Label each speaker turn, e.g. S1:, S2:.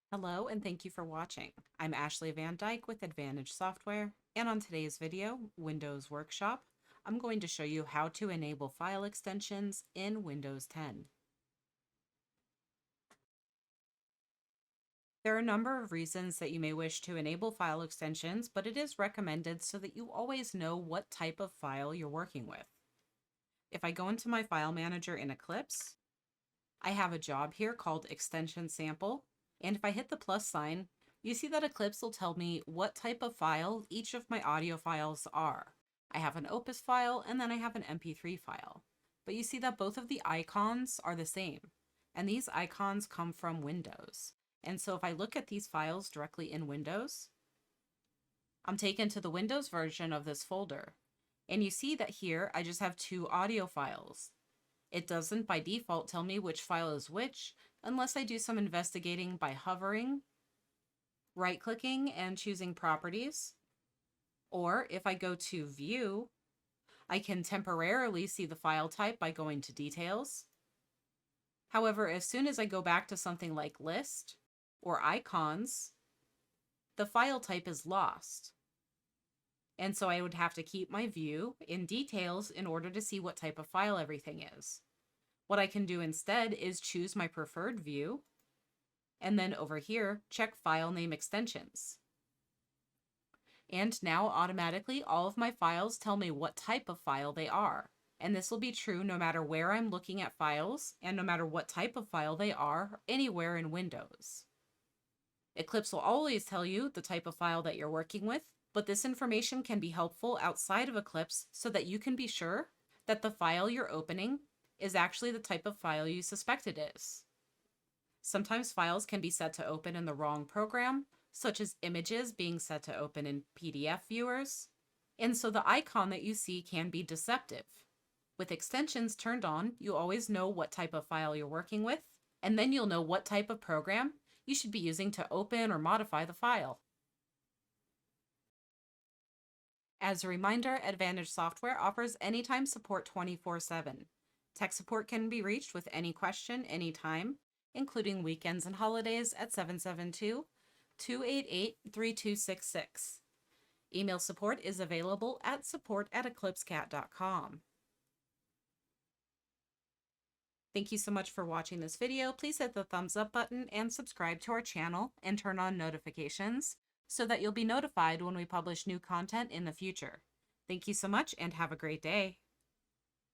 S1: Hello and thank you for watching. I'm Ashley Van Dyke with Advantage Software, and on today's video, Windows Workshop, I'm going to show you how to enable file extensions in Windows 10. There are a number of reasons that you may wish to enable file extensions, but it is recommended so that you always know what type of file you're working with. If I go into my file manager in Eclipse, I have a job here called Extension Sample, and if I hit the plus sign, you see that Eclipse will tell me what type of file each of my audio files are. I have an Opus file and then I have an MP3 file. But you see that both of the icons are the same, and these icons come from Windows. And so if I look at these files directly in Windows, I'm taken to the Windows version of this folder. And you see that here I just have two audio files. It doesn't by default tell me which file is which unless I do some investigating by hovering, right-clicking, and choosing Properties. Or if I go to View, I can temporarily see the file type by going to Details. However, as soon as I go back to something like List or Icons, the file type is lost. And so I would have to keep my view in Details in order to see what type of file everything is. What I can do instead is choose my preferred view, and then over here, check File Name Extensions. And now automatically all of my files tell me what type of file they are. And this will be true no matter where I'm looking at files and no matter what type of file they are anywhere in Windows. Eclipse will always tell you the type of file that you're working with, but this information can be helpful outside of Eclipse so that you can be sure that the file you're opening is actually the type of file you suspect it is. Sometimes files can be set to open in the wrong program, such as images being set to open in PDF viewers, and so the icon that you see can be deceptive. With extensions turned on, you always know what type of file you're working with, and then you'll know what type of program you should be using to open or modify the file. As a reminder, Advantage Software offers anytime support 24/7. Tech support can be reached with any question, anytime, including weekends and holidays at 772-288-3266. Email support is available at support@eclipsecat.com. Thank you so much for watching this video. Please hit the thumbs up button and subscribe to our channel and turn on notifications so that you'll be notified when we publish new content in the future. Thank you so much and have a great day.